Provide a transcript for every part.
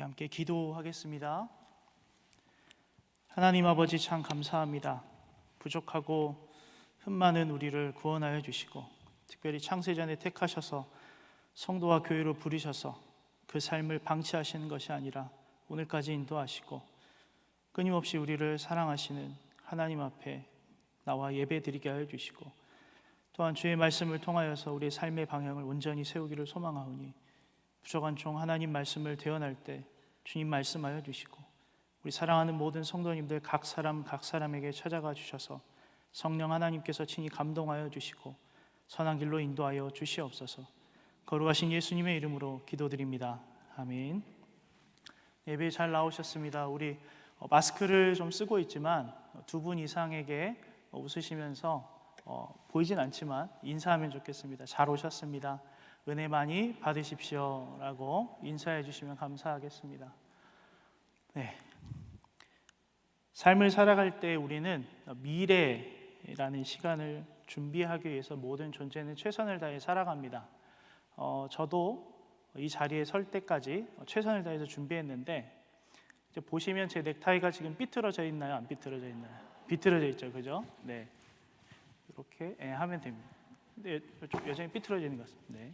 우리 함께 기도하겠습니다. 하나님 아버지, 참 감사합니다. 부족하고 흠 많은 우리를 구원하여 주시고, 특별히 창세전에 택하셔서 성도와 교회로 부르셔서 그 삶을 방치하시는 것이 아니라 오늘까지 인도하시고, 끊임없이 우리를 사랑하시는 하나님 앞에 나와 예배드리게 하여 주시고, 또한 주의 말씀을 통하여서 우리의 삶의 방향을 온전히 세우기를 소망하오니, 부족한 종 하나님 말씀을 대언할 때 주님 말씀하여 주시고, 우리 사랑하는 모든 성도님들 각 사람에게 찾아가 주셔서 성령 하나님께서 친히 감동하여 주시고 선한 길로 인도하여 주시옵소서. 거룩하신 예수님의 이름으로 기도드립니다. 아멘. 예배에 잘 나오셨습니다. 우리 마스크를 좀 쓰고 있지만 두 분 이상에게 웃으시면서 보이진 않지만 인사하면 좋겠습니다. 잘 오셨습니다. 은혜 많이 받으십시오 라고 인사해 주시면 감사하겠습니다. 네. 삶을 살아갈 때 우리는 미래라는 시간을 준비하기 위해서 모든 존재는 최선을 다해 살아갑니다. 저도 이 자리에 설 때까지 최선을 다해서 준비했는데, 이제 보시면 제 넥타이가 지금 삐뚤어져 있나요? 안 삐뚤어져 있나요? 삐뚤어져 있죠, 그죠? 네, 이렇게 하면 됩니다. 근데 여전히 삐뚤어지는 것 같습니다. 네.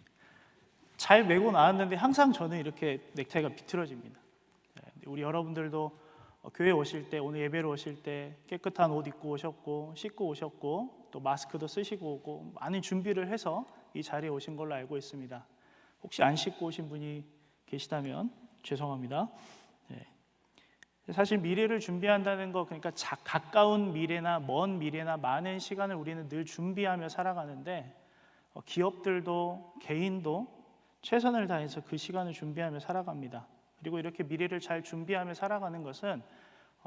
잘 메고 나왔는데 항상 저는 이렇게 넥타이가 비틀어집니다. 우리 여러분들도 교회 오실 때, 오늘 예배로 오실 때 깨끗한 옷 입고 오셨고 씻고 오셨고 또 마스크도 쓰시고 오고 많은 준비를 해서 이 자리에 오신 걸로 알고 있습니다. 혹시 안 씻고 오신 분이 계시다면 죄송합니다. 네. 사실 미래를 준비한다는 거, 그러니까 가까운 미래나 먼 미래나 많은 시간을 우리는 늘 준비하며 살아가는데, 기업들도 개인도 최선을 다해서 그 시간을 준비하며 살아갑니다. 그리고 이렇게 미래를 잘 준비하며 살아가는 것은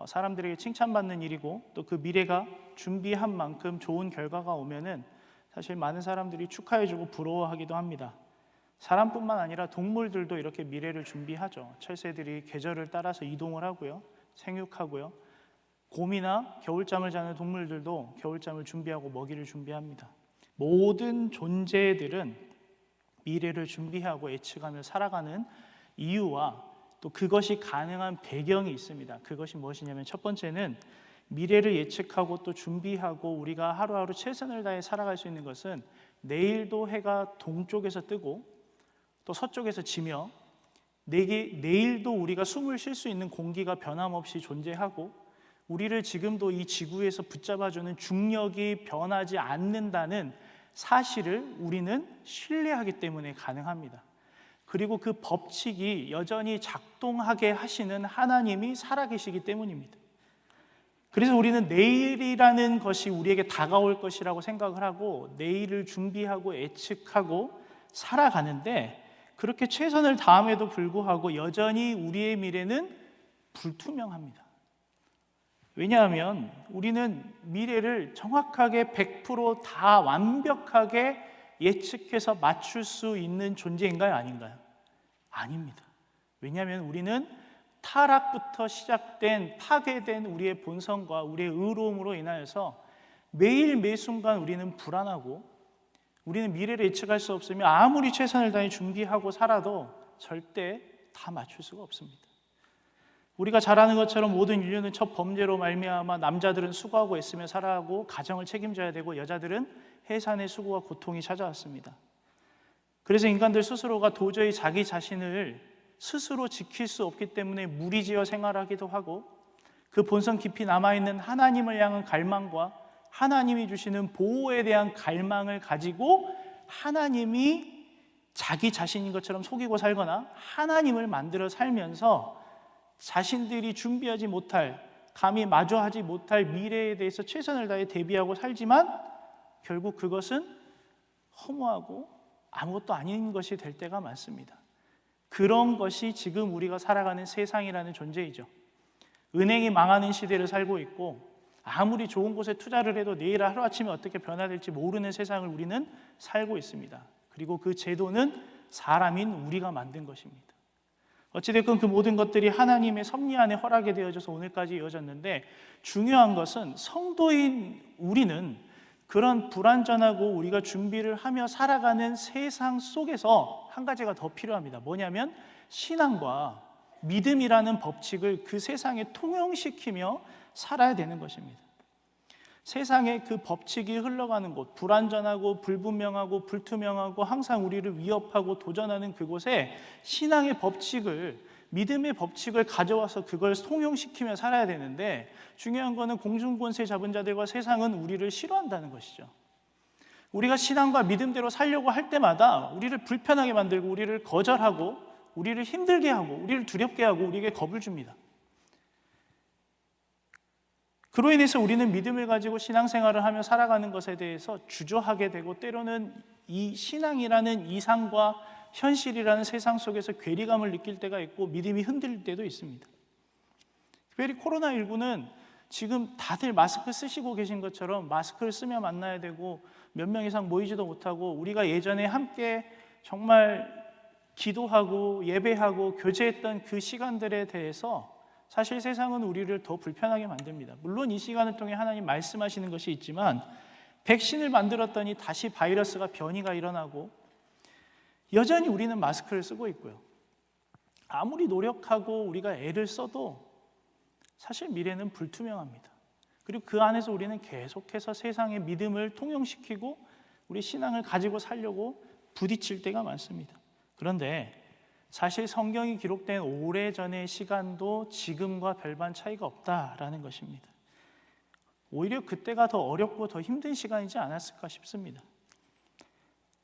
사람들에게 칭찬받는 일이고, 또 그 미래가 준비한 만큼 좋은 결과가 오면은 사실 많은 사람들이 축하해주고 부러워하기도 합니다. 사람뿐만 아니라 동물들도 이렇게 미래를 준비하죠. 철새들이 계절을 따라서 이동을 하고요, 생육하고요. 곰이나 겨울잠을 자는 동물들도 겨울잠을 준비하고 먹이를 준비합니다. 모든 존재들은 미래를 준비하고 예측하며 살아가는 이유와 또 그것이 가능한 배경이 있습니다. 그것이 무엇이냐면, 첫 번째는 미래를 예측하고 또 준비하고 우리가 하루하루 최선을 다해 살아갈 수 있는 것은 내일도 해가 동쪽에서 뜨고 또 서쪽에서 지며, 내일도 우리가 숨을 쉴 수 있는 공기가 변함없이 존재하고, 우리를 지금도 이 지구에서 붙잡아주는 중력이 변하지 않는다는 사실을 우리는 신뢰하기 때문에 가능합니다. 그리고 그 법칙이 여전히 작동하게 하시는 하나님이 살아계시기 때문입니다. 그래서 우리는 내일이라는 것이 우리에게 다가올 것이라고 생각을 하고 내일을 준비하고 예측하고 살아가는데, 그렇게 최선을 다함에도 불구하고 여전히 우리의 미래는 불투명합니다. 왜냐하면 우리는 미래를 정확하게 100% 완벽하게 예측해서 맞출 수 있는 존재인가요? 아닌가요? 아닙니다. 왜냐하면 우리는 타락부터 시작된 파괴된 우리의 본성과 우리의 의로움으로 인하여서 매일 매 순간 우리는 불안하고, 우리는 미래를 예측할 수 없으며 아무리 최선을 다해 준비하고 살아도 절대 다 맞출 수가 없습니다. 우리가 잘 아는 것처럼 모든 인류는 첫 범죄로 말미암아 남자들은 수고하고 애쓰며 살아가고 가정을 책임져야 되고, 여자들은 해산의 수고와 고통이 찾아왔습니다. 그래서 인간들 스스로가 도저히 자기 자신을 스스로 지킬 수 없기 때문에 무리지어 생활하기도 하고, 그 본성 깊이 남아있는 하나님을 향한 갈망과 하나님이 주시는 보호에 대한 갈망을 가지고 하나님이 자기 자신인 것처럼 속이고 살거나 하나님을 만들어 살면서 자신들이 준비하지 못할, 감히 마주하지 못할 미래에 대해서 최선을 다해 대비하고 살지만 결국 그것은 허무하고 아무것도 아닌 것이 될 때가 많습니다. 그런 것이 지금 우리가 살아가는 세상이라는 존재이죠. 은행이 망하는 시대를 살고 있고, 아무리 좋은 곳에 투자를 해도 내일 하루아침에 어떻게 변화될지 모르는 세상을 우리는 살고 있습니다. 그리고 그 제도는 사람인 우리가 만든 것입니다. 어찌됐건 그 모든 것들이 하나님의 섭리 안에 허락이 되어져서 오늘까지 이어졌는데, 중요한 것은 성도인 우리는 그런 불완전하고 우리가 준비를 하며 살아가는 세상 속에서 한 가지가 더 필요합니다. 뭐냐면 신앙과 믿음이라는 법칙을 그 세상에 통용시키며 살아야 되는 것입니다. 세상에 그 법칙이 흘러가는 곳, 불완전하고 불분명하고 불투명하고 항상 우리를 위협하고 도전하는 그곳에 신앙의 법칙을, 믿음의 법칙을 가져와서 그걸 통용시키며 살아야 되는데, 중요한 거는 공중권세 잡은 자들과 세상은 우리를 싫어한다는 것이죠. 우리가 신앙과 믿음대로 살려고 할 때마다 우리를 불편하게 만들고, 우리를 거절하고, 우리를 힘들게 하고, 우리를 두렵게 하고, 우리에게 겁을 줍니다. 그로 인해서 우리는 믿음을 가지고 신앙생활을 하며 살아가는 것에 대해서 주저하게 되고, 때로는 이 신앙이라는 이상과 현실이라는 세상 속에서 괴리감을 느낄 때가 있고, 믿음이 흔들릴 때도 있습니다. 특별히 코로나19는 지금 다들 마스크 쓰시고 계신 것처럼 마스크를 쓰며 만나야 되고, 몇 명 이상 모이지도 못하고, 우리가 예전에 함께 정말 기도하고 예배하고 교제했던 그 시간들에 대해서 사실 세상은 우리를 더 불편하게 만듭니다. 물론 이 시간을 통해 하나님 말씀하시는 것이 있지만, 백신을 만들었더니 다시 바이러스가 변이가 일어나고, 여전히 우리는 마스크를 쓰고 있고요. 아무리 노력하고 우리가 애를 써도 사실 미래는 불투명합니다. 그리고 그 안에서 우리는 계속해서 세상의 믿음을 통용시키고 우리 신앙을 가지고 살려고 부딪힐 때가 많습니다. 그런데 사실 성경이 기록된 오래전의 시간도 지금과 별반 차이가 없다라는 것입니다. 오히려 그때가 더 어렵고 더 힘든 시간이지 않았을까 싶습니다.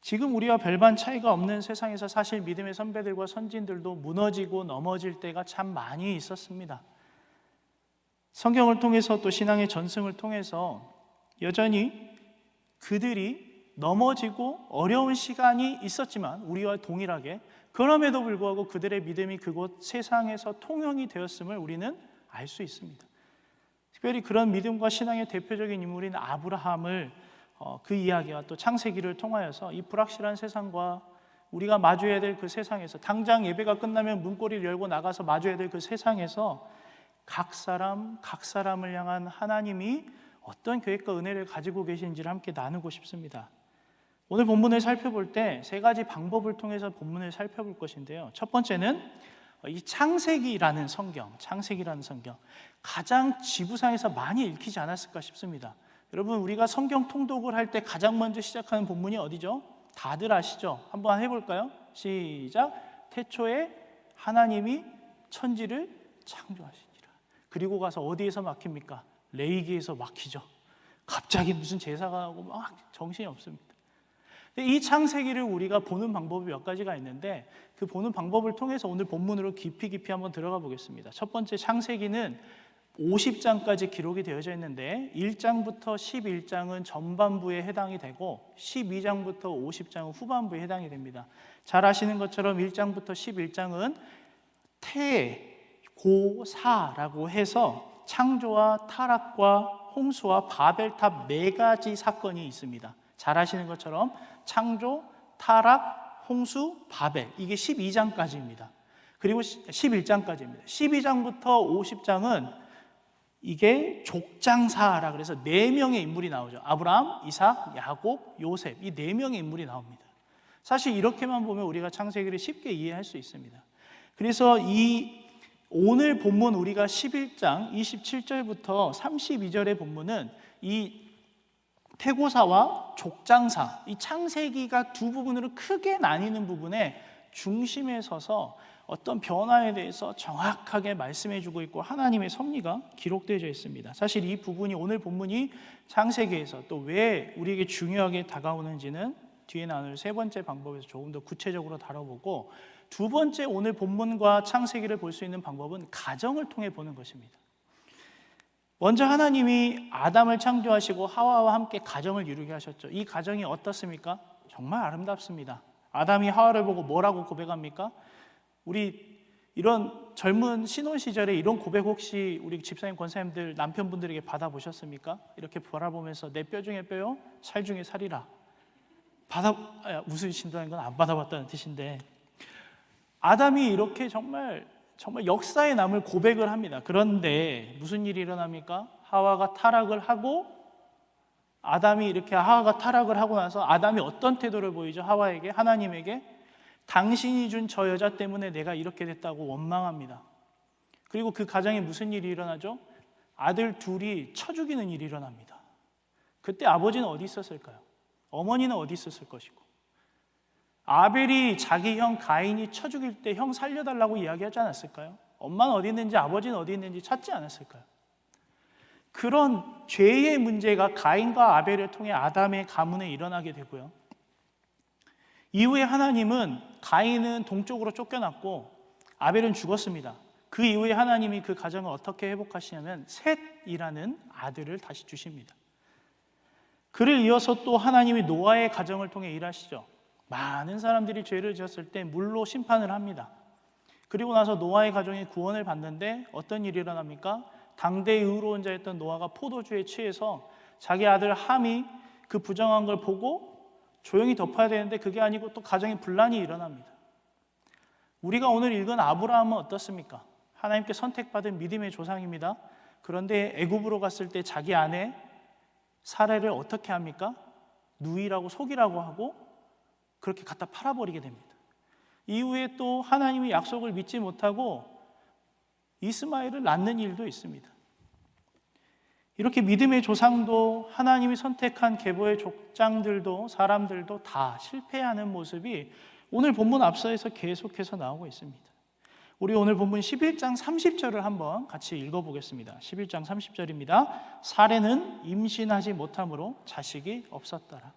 지금 우리와 별반 차이가 없는 세상에서 사실 믿음의 선배들과 선진들도 무너지고 넘어질 때가 참 많이 있었습니다. 성경을 통해서 또 신앙의 전승을 통해서 여전히 그들이 넘어지고 어려운 시간이 있었지만, 우리와 동일하게 그럼에도 불구하고 그들의 믿음이 그곳 세상에서 통용이 되었음을 우리는 알 수 있습니다. 특별히 그런 믿음과 신앙의 대표적인 인물인 아브라함을 그 이야기와 또 창세기를 통하여서 이 불확실한 세상과 우리가 마주해야 될 그 세상에서, 당장 예배가 끝나면 문고리를 열고 나가서 마주해야 될 그 세상에서 각 사람을 향한 하나님이 어떤 계획과 은혜를 가지고 계신지를 함께 나누고 싶습니다. 오늘 본문을 살펴볼 때 세 가지 방법을 통해서 본문을 살펴볼 것인데요. 첫 번째는 이 창세기라는 성경, 가장 지구상에서 많이 읽히지 않았을까 싶습니다. 여러분, 우리가 성경 통독을 할 때 가장 먼저 시작하는 본문이 어디죠? 다들 아시죠? 한번 해볼까요? 시작. 태초에 하나님이 천지를 창조하시니라. 그리고 가서 어디에서 막힙니까? 레위기에서 막히죠. 갑자기 무슨 제사가 하고 막 정신이 없습니다. 이 창세기를 우리가 보는 방법이 몇 가지가 있는데, 그 보는 방법을 통해서 오늘 본문으로 깊이 한번 들어가 보겠습니다. 첫 번째, 창세기는 50장까지 기록이 되어져 있는데 1장부터 11장은 전반부에 해당이 되고 12장부터 50장은 후반부에 해당이 됩니다. 잘 아시는 것처럼 1장부터 11장은 태고사라고 해서 창조와 타락과 홍수와 바벨탑 4가지 사건이 있습니다. 잘 아시는 것처럼 창조, 타락, 홍수, 바벨, 이게 12장까지입니다. 그리고 11장까지입니다. 12장부터 50장은 이게 족장사라 그래서 4명의 인물이 나오죠. 아브라함, 이삭, 야곱, 요셉, 이 4명의 인물이 나옵니다. 사실 이렇게만 보면 우리가 창세기를 쉽게 이해할 수 있습니다. 그래서 이 오늘 본문 우리가 11장 27절부터 32절의 본문은 이 태고사와 족장사, 이 창세기가 두 부분으로 크게 나뉘는 부분에 중심에 서서 어떤 변화에 대해서 정확하게 말씀해주고 있고 하나님의 섭리가 기록되어 있습니다. 사실 이 부분이, 오늘 본문이 창세기에서 또 왜 우리에게 중요하게 다가오는지는 뒤에 나눌 세 번째 방법에서 조금 더 구체적으로 다뤄보고, 두 번째 오늘 본문과 창세기를 볼 수 있는 방법은 가정을 통해 보는 것입니다. 먼저 하나님이 아담을 창조하시고 하와와 함께 가정을 이루게 하셨죠. 이 가정이 어떻습니까? 정말 아름답습니다. 아담이 하와를 보고 뭐라고 고백합니까? 우리 이런 젊은 신혼 시절에 이런 고백 혹시 우리 집사님, 권사님들, 남편분들에게 받아보셨습니까? 이렇게 바라보면서 내 뼈 중에 뼈요, 살 중에 살이라. 웃으신다는 건 안 받아봤다는 뜻인데, 아담이 이렇게 정말 역사에 남을 고백을 합니다. 그런데 무슨 일이 일어납니까? 하와가 타락을 하고, 아담이 이렇게 하와가 타락을 하고 나서 아담이 어떤 태도를 보이죠? 하와에게, 하나님에게 당신이 준 저 여자 때문에 내가 이렇게 됐다고 원망합니다. 그리고 그 가정에 무슨 일이 일어나죠? 아들 둘이 쳐 죽이는 일이 일어납니다. 그때 아버지는 어디 있었을까요? 어머니는 어디 있었을 것이고, 아벨이 자기 형 가인이 쳐 죽일 때 형 살려달라고 이야기하지 않았을까요? 엄마는 어디 있는지 아버지는 어디 있는지 찾지 않았을까요? 그런 죄의 문제가 가인과 아벨을 통해 아담의 가문에 일어나게 되고요. 이후에 하나님은 가인은 동쪽으로 쫓겨났고 아벨은 죽었습니다. 그 이후에 하나님이 그 가정을 어떻게 회복하시냐면 셋이라는 아들을 다시 주십니다. 그를 이어서 또 하나님이 노아의 가정을 통해 일하시죠. 많은 사람들이 죄를 지었을 때 물로 심판을 합니다. 그리고 나서 노아의 가정이 구원을 받는데 어떤 일이 일어납니까? 당대의 의로운 자였던 노아가 포도주에 취해서 자기 아들 함이 그 부정한 걸 보고 조용히 덮어야 되는데 그게 아니고 또 가정에 분란이 일어납니다. 우리가 오늘 읽은 아브라함은 어떻습니까? 하나님께 선택받은 믿음의 조상입니다. 그런데 애굽으로 갔을 때 자기 아내 사라를 어떻게 합니까? 누이라고 속이라고 하고 그렇게 갖다 팔아버리게 됩니다. 이후에 또 하나님의 약속을 믿지 못하고 이스마엘을 낳는 일도 있습니다. 이렇게 믿음의 조상도 하나님이 선택한 계보의 족장들도 사람들도 다 실패하는 모습이 오늘 본문 앞서에서 계속해서 나오고 있습니다. 우리 오늘 본문 11장 30절을 한번 같이 읽어보겠습니다. 11장 30절입니다. 사레는 임신하지 못함으로 자식이 없었더라.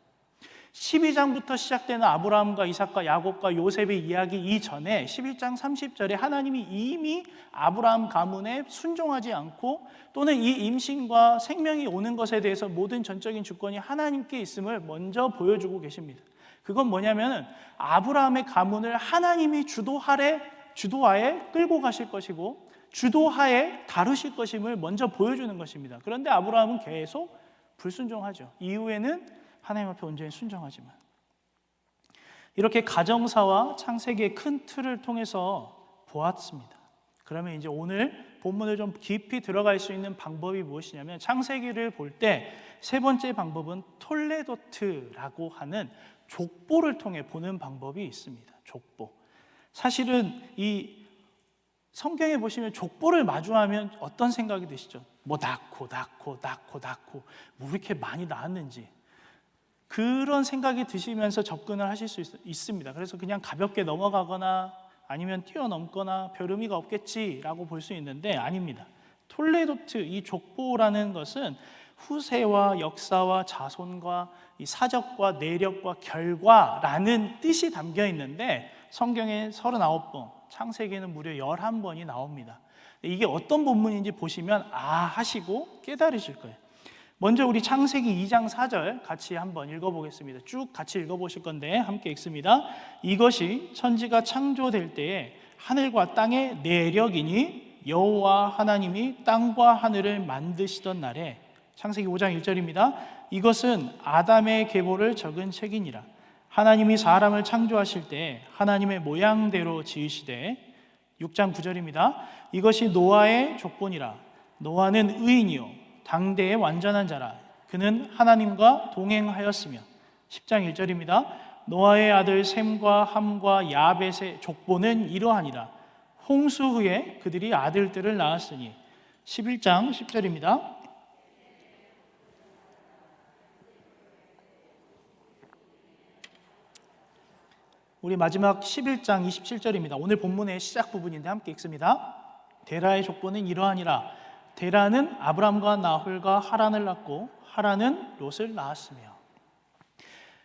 12장부터 시작되는 아브라함과 이삭과 야곱과 요셉의 이야기 이전에 11장 30절에 하나님이 이미 아브라함 가문에 순종하지 않고 또는 이 임신과 생명이 오는 것에 대해서 모든 전적인 주권이 하나님께 있음을 먼저 보여주고 계십니다. 그건 뭐냐면 아브라함의 가문을 하나님이 주도하에 끌고 가실 것이고 주도하에 다루실 것임을 먼저 보여주는 것입니다. 그런데 아브라함은 계속 불순종하죠. 이후에는 하나님 앞에 온전히 순종하지만 이렇게 가정사와 창세기의 큰 틀을 통해서 보았습니다. 그러면 이제 오늘 본문을 좀 깊이 들어갈 수 있는 방법이 무엇이냐면 창세기를 볼 때 세 번째 방법은 톨레도트라고 하는 족보를 통해 보는 방법이 있습니다. 족보. 사실은 이 성경에 보시면 족보를 마주하면 어떤 생각이 드시죠? 뭐 낳고 뭐 이렇게 많이 낳았는지 그런 생각이 드시면서 접근을 하실 수 있습니다. 그래서 그냥 가볍게 넘어가거나 아니면 뛰어넘거나 별 의미가 없겠지라고 볼 수 있는데 아닙니다. 톨레도트, 이 족보라는 것은 후세와 역사와 자손과 이 사적과 내력과 결과라는 뜻이 담겨 있는데 성경에 39번, 창세기에는 무려 11번이 나옵니다. 이게 어떤 본문인지 보시면 하시고 깨달으실 거예요. 먼저 우리 창세기 2장 4절 같이 한번 읽어보겠습니다. 쭉 같이 읽어보실 건데 함께 읽습니다. 이것이 천지가 창조될 때에 하늘과 땅의 내력이니 여호와 하나님이 땅과 하늘을 만드시던 날에 창세기 5장 1절입니다. 이것은 아담의 계보를 적은 책이니라. 하나님이 사람을 창조하실 때 하나님의 모양대로 지으시되 6장 9절입니다. 이것이 노아의 족보니라. 노아는 의인이요 당대의 완전한 자라. 그는 하나님과 동행하였으며 10장 1절입니다. 노아의 아들 셈과 함과 야벳의 족보는 이러하니라. 홍수 후에 그들이 아들들을 낳았으니 11장 10절입니다. 우리 마지막 11장 27절입니다. 오늘 본문의 시작 부분인데 함께 읽습니다. 데라의 족보는 이러하니라. 데라는 아브람과 나홀과 하란을 낳고 하란은 롯을 낳았으며.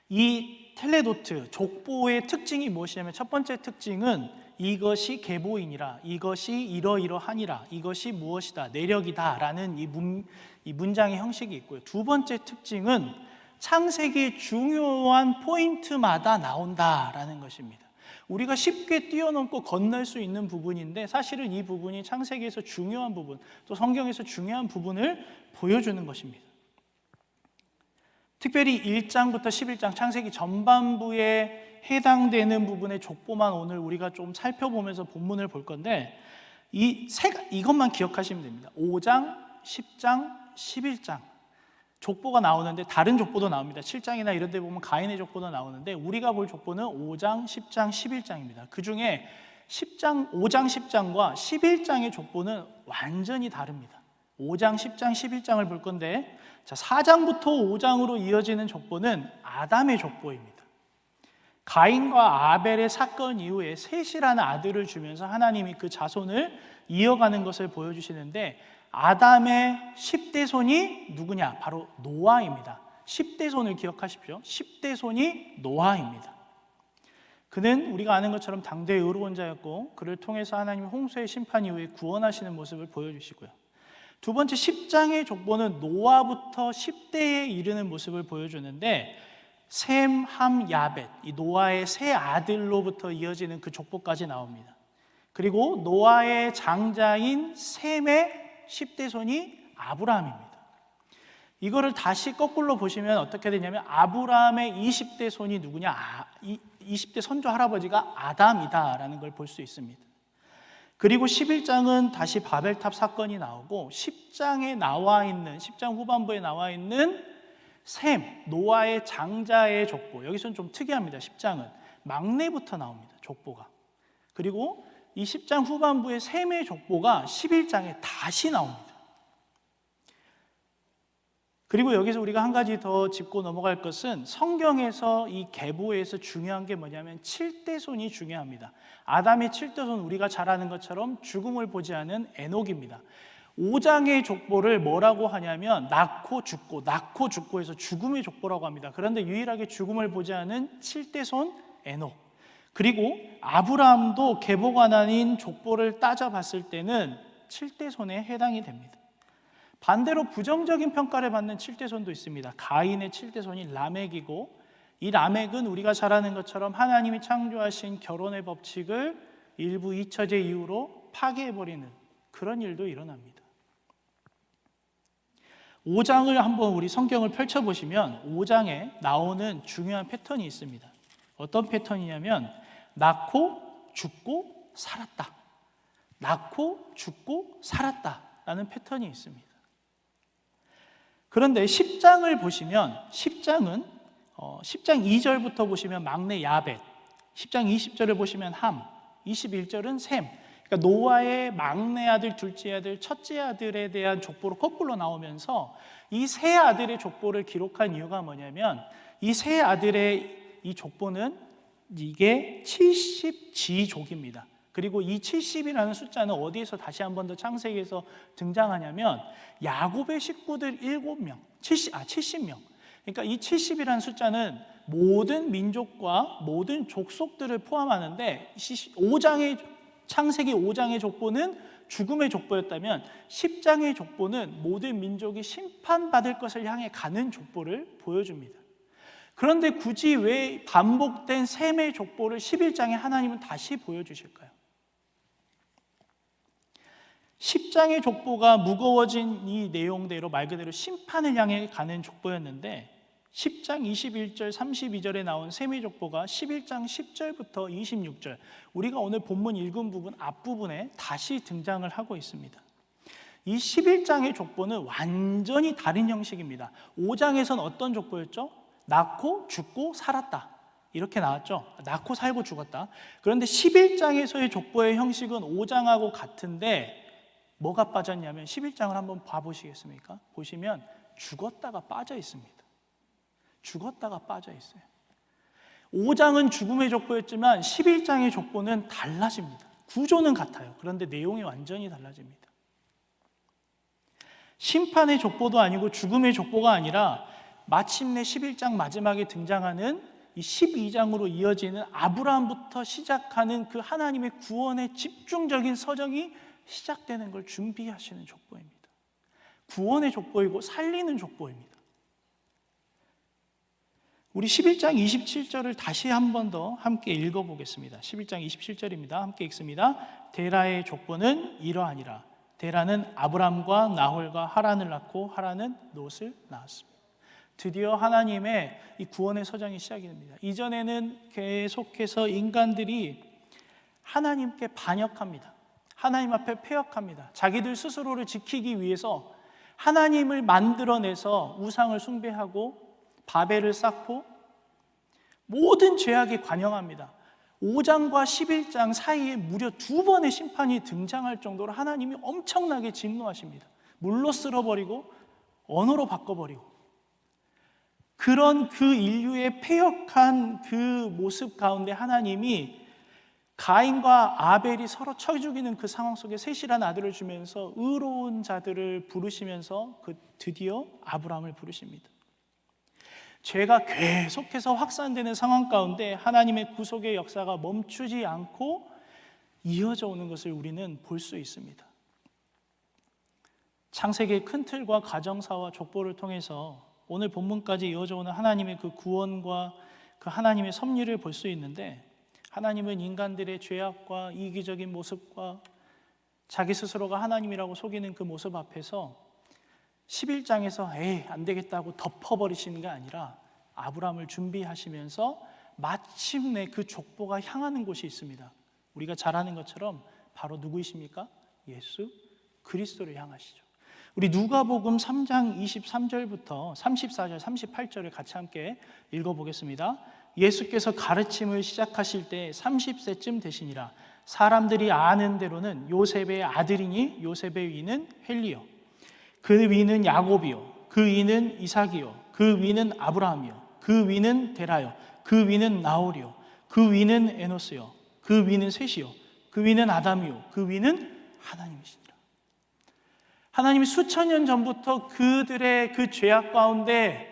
이 텔레도트, 족보의 특징이 무엇이냐면 첫 번째 특징은 이것이 계보이니라, 이것이 이러이러하니라, 이것이 무엇이다, 내력이다 라는 이 문장의 형식이 있고요. 두 번째 특징은 창세기의 중요한 포인트마다 나온다라는 것입니다. 우리가 쉽게 뛰어넘고 건널 수 있는 부분인데 사실은 이 부분이 창세기에서 중요한 부분, 또 성경에서 중요한 부분을 보여주는 것입니다. 특별히 1장부터 11장 창세기 전반부에 해당되는 부분의 족보만 오늘 우리가 좀 살펴보면서 본문을 볼 건데 이것만 기억하시면 됩니다. 5장, 10장, 11장 족보가 나오는데 다른 족보도 나옵니다. 7장이나 이런 데 보면 가인의 족보도 나오는데 우리가 볼 족보는 5장, 10장, 11장입니다. 그 중에 5장 10장과 11장의 족보는 완전히 다릅니다. 5장, 10장, 11장을 볼 건데, 자, 4장부터 5장으로 이어지는 족보는 아담의 족보입니다. 가인과 아벨의 사건 이후에 셋이라는 아들을 주면서 하나님이 그 자손을 이어가는 것을 보여주시는데, 아담의 10대 손이 누구냐? 바로 노아입니다. 10대 손을 기억하십시오. 10대 손이 노아입니다. 그는 우리가 아는 것처럼 당대의 의로운 자였고, 그를 통해서 하나님이 홍수의 심판 이후에 구원하시는 모습을 보여주시고요. 두 번째 10장의 족보는 노아부터 10대에 이르는 모습을 보여주는데, 셈, 함, 야벳, 이 노아의 세 아들로부터 이어지는 그 족보까지 나옵니다. 그리고 노아의 장자인 셈의 10대 손이 아브라함입니다. 이거를 다시 거꾸로 보시면 어떻게 되냐면, 아브라함의 20대 손이 누구냐? 20대 선조 할아버지가 아담이다라는 걸 볼 수 있습니다. 그리고 11장은 다시 바벨탑 사건이 나오고, 10장에 나와 있는, 10장 후반부에 나와 있는 셈, 노아의 장자의 족보, 여기서는 좀 특이합니다. 10장은 막내부터 나옵니다. 족보가. 그리고 이 10장 후반부의 셈의 족보가 11장에 다시 나옵니다. 그리고 여기서 우리가 한 가지 더 짚고 넘어갈 것은, 성경에서 이 계보에서 중요한 게 뭐냐면 7대 손이 중요합니다. 아담의 7대 손, 우리가 잘 아는 것처럼 죽음을 보지 않은 에녹입니다. 5장의 족보를 뭐라고 하냐면 낳고 죽고 해서 죽음의 족보라고 합니다. 그런데 유일하게 죽음을 보지 않은 7대 손 에녹. 그리고 아브라함도 계보가 나뉜 족보를 따져봤을 때는 7대 손에 해당이 됩니다. 반대로 부정적인 평가를 받는 7대 손도 있습니다. 가인의 7대 손이 라멕이고, 이 라멕은 우리가 잘 아는 것처럼 하나님이 창조하신 결혼의 법칙을 일부 잊혀제 이후로 파괴해버리는 그런 일도 일어납니다. 5장을 한번 우리 성경을 펼쳐보시면 5장에 나오는 중요한 패턴이 있습니다. 어떤 패턴이냐면, 낳고 죽고 살았다, 낳고 죽고 살았다 라는 패턴이 있습니다. 그런데 10장을 보시면, 10장 2절부터 보시면 막내 야벳, 10장 20절을 보시면 함, 21절은 셈. 그러니까 노아의 막내 아들, 둘째 아들, 첫째 아들에 대한 족보로 거꾸로 나오면서 이 세 아들의 족보를 기록한 이유가 뭐냐면, 이 세 아들의 이 족보는 이게 70지족입니다. 그리고 이 70이라는 숫자는 어디에서 다시 한 번 더 창세기에서 등장하냐면, 야곱의 식구들 7명, 70명. 그러니까 이 70이라는 숫자는 모든 민족과 모든 족속들을 포함하는데, 창세기 5장의 족보는 죽음의 족보였다면 10장의 족보는 모든 민족이 심판받을 것을 향해 가는 족보를 보여줍니다. 그런데 굳이 왜 반복된 셈의 족보를 11장에 하나님은 다시 보여주실까요? 10장의 족보가 무거워진 이 내용대로 말 그대로 심판을 향해 가는 족보였는데, 10장 21절 32절에 나온 셈의 족보가 11장 10절부터 26절, 우리가 오늘 본문 읽은 부분 앞부분에 다시 등장을 하고 있습니다. 이 11장의 족보는 완전히 다른 형식입니다. 5장에서는 어떤 족보였죠? 낳고 죽고 살았다, 이렇게 나왔죠. 낳고 살고 죽었다. 그런데 11장에서의 족보의 형식은 5장하고 같은데, 뭐가 빠졌냐면 11장을 한번 봐보시겠습니까? 보시면 죽었다가 빠져 있습니다. 죽었다가 빠져 있어요. 5장은 죽음의 족보였지만 11장의 족보는 달라집니다. 구조는 같아요. 그런데 내용이 완전히 달라집니다. 심판의 족보도 아니고 죽음의 족보가 아니라, 마침내 11장 마지막에 등장하는 이 12장으로 이어지는 아브라함부터 시작하는 그 하나님의 구원의 집중적인 서정이 시작되는 걸 준비하시는 족보입니다. 구원의 족보이고 살리는 족보입니다. 우리 11장 27절을 다시 한 번 더 함께 읽어보겠습니다. 11장 27절입니다. 함께 읽습니다. 데라의 족보는 이러하니라. 데라는 아브람과 나홀과 하란을 낳고 하란은 롯을 낳았습니다. 드디어 하나님의 이 구원의 서정이 시작이 됩니다. 이전에는 계속해서 인간들이 하나님께 반역합니다. 하나님 앞에 패역합니다. 자기들 스스로를 지키기 위해서 하나님을 만들어내서 우상을 숭배하고 바벨을 쌓고 모든 죄악에 관영합니다. 5장과 11장 사이에 무려 2번의 심판이 등장할 정도로 하나님이 엄청나게 진노하십니다. 물로 쓸어버리고 언어로 바꿔버리고, 그런 그 인류의 패역한 그 모습 가운데 하나님이 가인과 아벨이 서로 쳐 죽이는 그 상황 속에 셋이란 아들을 주면서 의로운 자들을 부르시면서 드디어 아브라함을 부르십니다. 죄가 계속해서 확산되는 상황 가운데 하나님의 구속의 역사가 멈추지 않고 이어져 오는 것을 우리는 볼 수 있습니다. 창세기의 큰 틀과 가정사와 족보를 통해서 오늘 본문까지 이어져 오는 하나님의 그 구원과 그 하나님의 섭리를 볼 수 있는데, 하나님은 인간들의 죄악과 이기적인 모습과 자기 스스로가 하나님이라고 속이는 그 모습 앞에서 11장에서 안 되겠다고 덮어버리시는 게 아니라 아브라함을 준비하시면서 마침내 그 족보가 향하는 곳이 있습니다. 우리가 잘 아는 것처럼 바로 누구이십니까? 예수 그리스도를 향하시죠. 우리 누가복음 3장 23절부터 34절, 38절을 같이 함께 읽어보겠습니다. 예수께서 가르침을 시작하실 때 30세쯤 되시니라. 사람들이 아는 대로는 요셉의 아들이니 요셉의 위는 헬리요, 그 위는 야곱이요, 그 위는 이삭이요, 그 위는 아브라함이요, 그 위는 데라요, 그 위는 나홀이요, 그 위는 에노스요, 그 위는 셋이요, 그 위는 아담이요, 그 위는 하나님이시니라. 하나님이 수천 년 전부터 그들의 그 죄악 가운데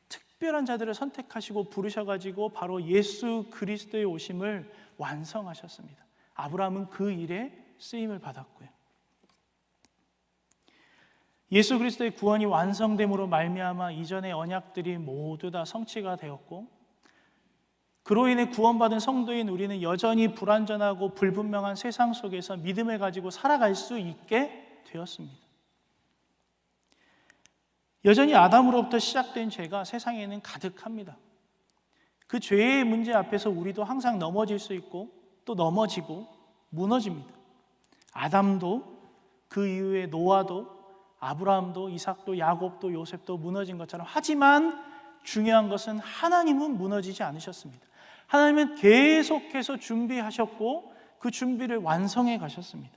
특별한 자들을 선택하시고 부르셔가지고 바로 예수 그리스도의 오심을 완성하셨습니다. 아브라함은 그 일에 쓰임을 받았고요. 예수 그리스도의 구원이 완성됨으로 말미암아 이전의 언약들이 모두 다 성취가 되었고, 그로 인해 구원받은 성도인 우리는 여전히 불완전하고 불분명한 세상 속에서 믿음을 가지고 살아갈 수 있게 되었습니다. 여전히 아담으로부터 시작된 죄가 세상에는 가득합니다. 그 죄의 문제 앞에서 우리도 항상 넘어질 수 있고 또 넘어지고 무너집니다. 아담도, 그 이후에 노아도, 아브라함도, 이삭도, 야곱도, 요셉도 무너진 것처럼, 하지만 중요한 것은 하나님은 무너지지 않으셨습니다. 하나님은 계속해서 준비하셨고 그 준비를 완성해 가셨습니다.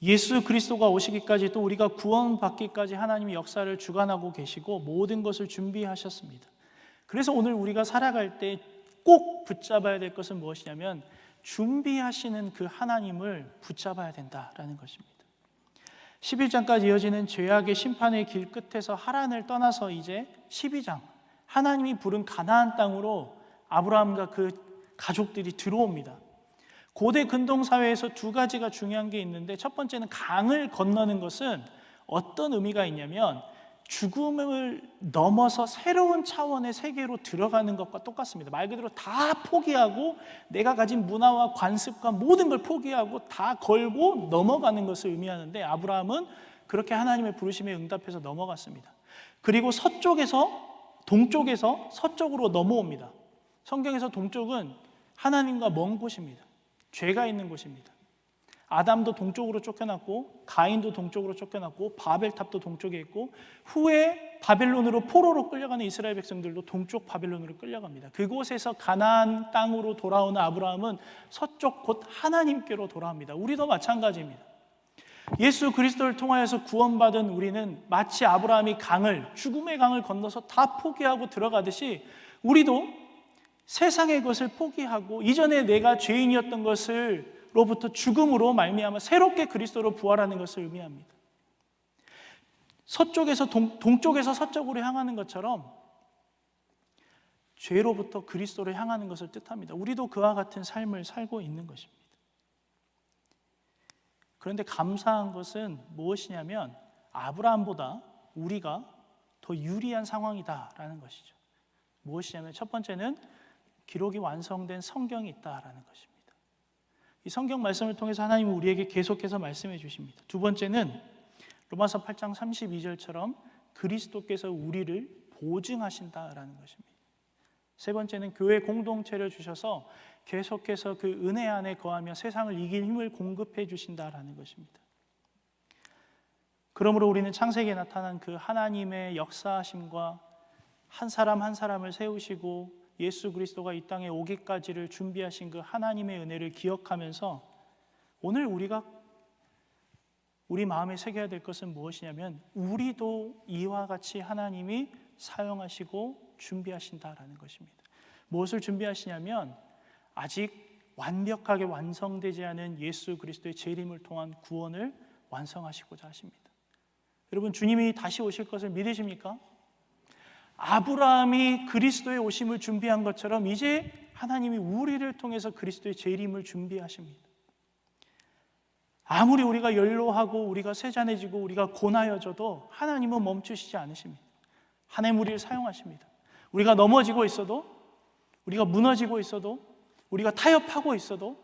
예수 그리스도가 오시기까지, 또 우리가 구원받기까지 하나님이 역사를 주관하고 계시고 모든 것을 준비하셨습니다. 그래서 오늘 우리가 살아갈 때 꼭 붙잡아야 될 것은 무엇이냐면, 준비하시는 그 하나님을 붙잡아야 된다라는 것입니다. 11장까지 이어지는 죄악의 심판의 길 끝에서 하란을 떠나서 이제 12장, 하나님이 부른 가나안 땅으로 아브라함과 그 가족들이 들어옵니다. 고대 근동사회에서 두 가지가 중요한 게 있는데, 첫 번째는 강을 건너는 것은 어떤 의미가 있냐면 죽음을 넘어서 새로운 차원의 세계로 들어가는 것과 똑같습니다. 말 그대로 다 포기하고 내가 가진 문화와 관습과 모든 걸 포기하고 다 걸고 넘어가는 것을 의미하는데, 아브라함은 그렇게 하나님의 부르심에 응답해서 넘어갔습니다. 그리고 동쪽에서 서쪽으로 넘어옵니다. 성경에서 동쪽은 하나님과 먼 곳입니다. 죄가 있는 곳입니다. 아담도 동쪽으로 쫓겨났고, 가인도 동쪽으로 쫓겨났고, 바벨탑도 동쪽에 있고, 후에 바벨론으로 포로로 끌려가는 이스라엘 백성들도 동쪽 바벨론으로 끌려갑니다. 그곳에서 가나안 땅으로 돌아오는 아브라함은 서쪽 곧 하나님께로 돌아옵니다. 우리도 마찬가지입니다. 예수 그리스도를 통하여서 구원받은 우리는 마치 아브라함이 죽음의 강을 건너서 다 포기하고 들어가듯이, 우리도 세상의 것을 포기하고 이전에 내가 죄인이었던 것을 로부터 죽음으로 말미암아 새롭게 그리스도로 부활하는 것을 의미합니다. 동쪽에서 서쪽으로 향하는 것처럼 죄로부터 그리스도를 향하는 것을 뜻합니다. 우리도 그와 같은 삶을 살고 있는 것입니다. 그런데 감사한 것은 무엇이냐면, 아브라함보다 우리가 더 유리한 상황이다라는 것이죠. 무엇이냐면, 첫 번째는 기록이 완성된 성경이 있다라는 것입니다. 이 성경 말씀을 통해서 하나님은 우리에게 계속해서 말씀해 주십니다. 두 번째는 로마서 8장 32절처럼 그리스도께서 우리를 보증하신다라는 것입니다. 세 번째는 교회 공동체를 주셔서 계속해서 그 은혜 안에 거하며 세상을 이길 힘을 공급해 주신다라는 것입니다. 그러므로 우리는 창세기에 나타난 그 하나님의 역사하심과 한 사람 한 사람을 세우시고 예수 그리스도가 이 땅에 오기까지를 준비하신 그 하나님의 은혜를 기억하면서 오늘 우리가 우리 마음에 새겨야 될 것은 무엇이냐면 우리도 이와 같이 하나님이 사용하시고 준비하신다라는 것입니다. 무엇을 준비하시냐면 아직 완벽하게 완성되지 않은 예수 그리스도의 재림을 통한 구원을 완성하시고자 하십니다. 여러분, 주님이 다시 오실 것을 믿으십니까? 아브라함이 그리스도의 오심을 준비한 것처럼 이제 하나님이 우리를 통해서 그리스도의 재림을 준비하십니다. 아무리 우리가 연로하고 우리가 세잔해지고 우리가 고나여져도 하나님은 멈추시지 않으십니다. 하나님 우리를 사용하십니다. 우리가 넘어지고 있어도, 우리가 무너지고 있어도, 우리가 타협하고 있어도,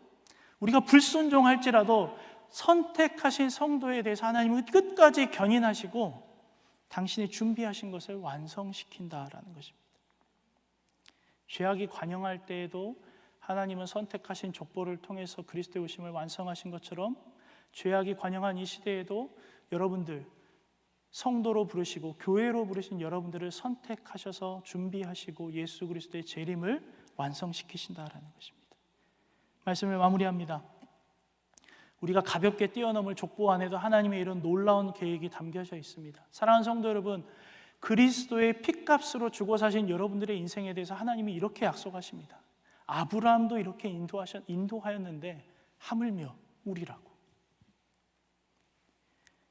우리가 불순종할지라도 선택하신 성도에 대해서 하나님은 끝까지 견인하시고 당신이 준비하신 것을 완성시킨다라는 것입니다. 죄악이 관영할 때에도 하나님은 선택하신 족보를 통해서 그리스도의 오심을 완성하신 것처럼 죄악이 관영한 이 시대에도 여러분들, 성도로 부르시고 교회로 부르신 여러분들을 선택하셔서 준비하시고 예수 그리스도의 재림을 완성시키신다라는 것입니다. 말씀을 마무리합니다. 우리가 가볍게 뛰어넘을 족보 안에도 하나님의 이런 놀라운 계획이 담겨져 있습니다. 사랑하는 성도 여러분, 그리스도의 핏값으로 죽어 사신 여러분들의 인생에 대해서 하나님이 이렇게 약속하십니다. 아브라함도 이렇게 인도하였는데 하물며 우리라고.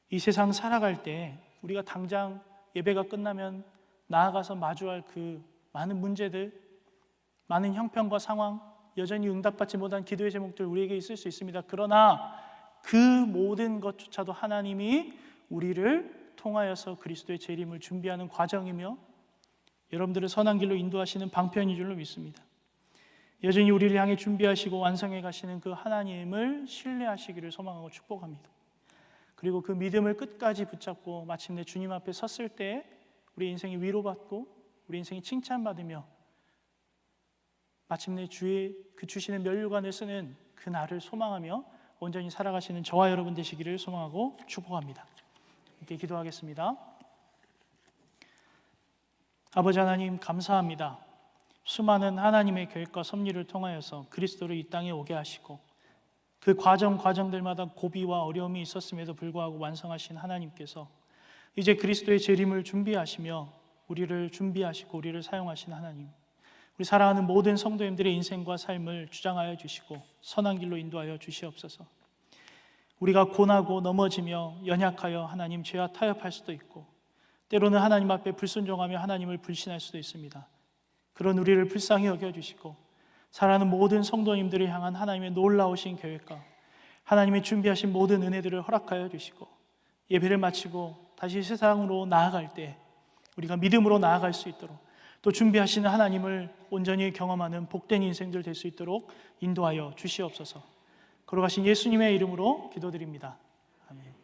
이 세상 살아갈 때 우리가 당장 예배가 끝나면 나아가서 마주할 그 많은 문제들, 많은 형편과 상황, 여전히 응답받지 못한 기도의 제목들 우리에게 있을 수 있습니다. 그러나 그 모든 것조차도 하나님이 우리를 통하여서 그리스도의 재림을 준비하는 과정이며 여러분들을 선한 길로 인도하시는 방편인 줄로 믿습니다. 여전히 우리를 향해 준비하시고 완성해 가시는 그 하나님을 신뢰하시기를 소망하고 축복합니다. 그리고 그 믿음을 끝까지 붙잡고 마침내 주님 앞에 섰을 때 우리 인생이 위로받고 우리 인생이 칭찬받으며 마침내 주의 그 주시는 면류관을 쓰는 그 날을 소망하며 온전히 살아가시는 저와 여러분 되시기를 소망하고 축복합니다. 함께 기도하겠습니다. 아버지 하나님, 감사합니다. 수많은 하나님의 계획과 섭리를 통하여서 그리스도를 이 땅에 오게 하시고 그 과정들마다 고비와 어려움이 있었음에도 불구하고 완성하신 하나님께서 이제 그리스도의 재림을 준비하시며 우리를 준비하시고 우리를 사용하신 하나님, 우리 사랑하는 모든 성도님들의 인생과 삶을 주장하여 주시고 선한 길로 인도하여 주시옵소서. 우리가 고나고 넘어지며 연약하여 하나님 죄와 타협할 수도 있고 때로는 하나님 앞에 불순종하며 하나님을 불신할 수도 있습니다. 그런 우리를 불쌍히 여겨주시고 사랑하는 모든 성도님들을 향한 하나님의 놀라우신 계획과 하나님의 준비하신 모든 은혜들을 허락하여 주시고 예배를 마치고 다시 세상으로 나아갈 때 우리가 믿음으로 나아갈 수 있도록 또 준비하시는 하나님을 온전히 경험하는 복된 인생들 될 수 있도록 인도하여 주시옵소서. 걸어가신 예수님의 이름으로 기도드립니다. 아멘.